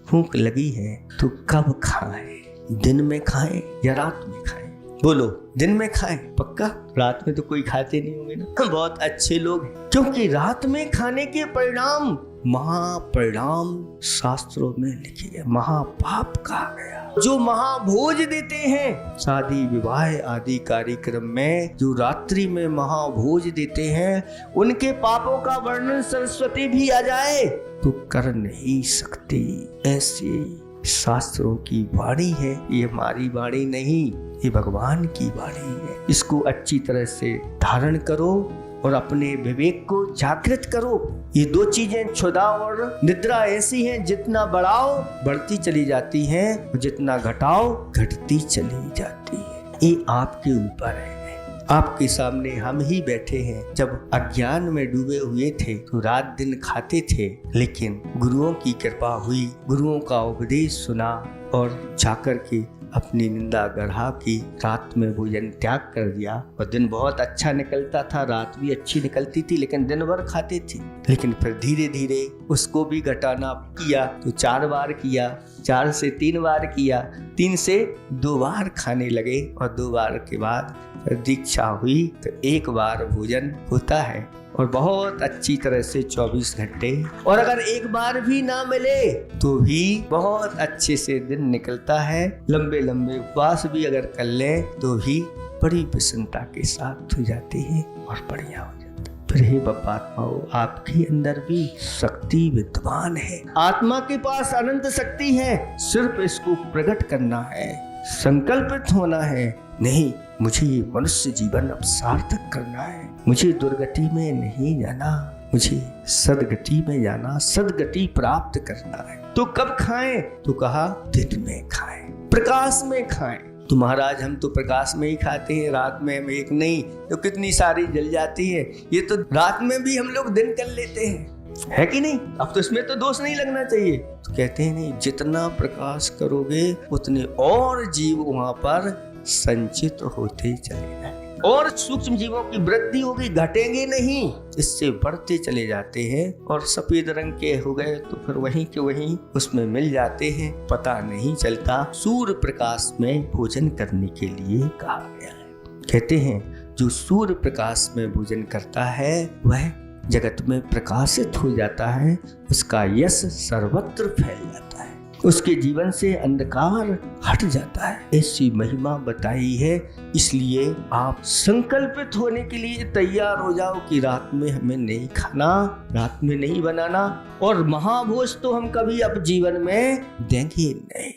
भूख लगी है तो कब खाएं, दिन में खाएं या रात में खाएं? बोलो, दिन में खाएं पक्का? रात में तो कोई खाते नहीं होंगे ना, बहुत अच्छे लोग हैं, क्योंकि रात में खाने के परिणाम महापरिणाम शास्त्रों में लिखे गए, महापाप कहा गया। जो महाभोज देते हैं शादी विवाह आदि कार्यक्रम में, जो रात्रि में महाभोज देते हैं, उनके पापों का वर्णन सरस्वती भी आ जाए तो कर नहीं सकती। ऐसे शास्त्रों की वाणी है, ये हमारी वाणी नहीं, ये भगवान की वाणी है। इसको अच्छी तरह से धारण करो और अपने विवेक को जागृत करो। ये दो चीजें, क्षुधा और निद्रा, ऐसी हैं जितना बढ़ाओ बढ़ती चली जाती हैं और जितना घटाओ घटती चली जाती है। ये आपके ऊपर है। आपके सामने हम ही बैठे हैं। जब अज्ञान में डूबे हुए थे तो रात दिन खाते थे, लेकिन गुरुओं की कृपा हुई, गुरुओं का उपदेश सुना और जाकर के अपनी निंदा गढ़ा की, रात में भोजन त्याग कर दिया और दिन बहुत अच्छा निकलता था, रात भी अच्छी निकलती थी, लेकिन दिन भर खाते थे। लेकिन फिर धीरे धीरे उसको भी घटाना किया तो 4 बार किया, 4 से 3 बार किया, 3 से 2 बार खाने लगे और 2 बार के बाद दीक्षा हुई तो 1 बार भोजन होता है और बहुत अच्छी तरह से 24 घंटे। और अगर 1 बार भी ना मिले तो भी बहुत अच्छे से दिन निकलता है। लंबे लंबे उपवास भी अगर कर ले तो भी बड़ी प्रसन्नता के साथ हो जाते हैं और बढ़िया हो जाता है। फिर हे बप्पात्माओं, आपके अंदर भी शक्ति विद्यमान है। आत्मा के पास अनंत शक्ति है, सिर्फ इसको प्रकट करना है, संकल्पित होना है। नहीं, मुझे ये मनुष्य जीवन अब सार्थक करना है, मुझे दुर्गति में नहीं जाना, मुझे सदगति में जाना, सदगति प्राप्त करना है। तो कब खाएं? तो कहा दिन में खाएं, प्रकाश में खाएं। तो महाराज हम तो प्रकाश में ही खाते हैं, रात में हम एक नहीं तो कितनी सारी जल जाती है। ये तो रात में भी हम लोग दिन कर लेते हैं, है कि नहीं? अब तो इसमें तो दोष नहीं लगना चाहिए। तो कहते हैं नहीं, जितना प्रकाश करोगे उतने और जीव वहां पर संचित होते चले जाएंगे और सूक्ष्म जीवों की वृद्धि होगी, घटेंगे नहीं, इससे बढ़ते चले जाते हैं। और सफेद रंग के हो गए तो फिर वहीं के वहीं उसमें मिल जाते हैं, पता नहीं चलता। सूर्य प्रकाश में भोजन करने के लिए कहा गया है। कहते हैं जो सूर्य प्रकाश में भोजन करता है वह जगत में प्रकाशित हो जाता है, उसका यश सर्वत्र फैल जाता है, उसके जीवन से अंधकार हट जाता है। ऐसी महिमा बताई है। इसलिए आप संकल्पित होने के लिए तैयार हो जाओ कि रात में हमें नहीं खाना, रात में नहीं बनाना, और महाभोज तो हम कभी अब जीवन में देंगे नहीं।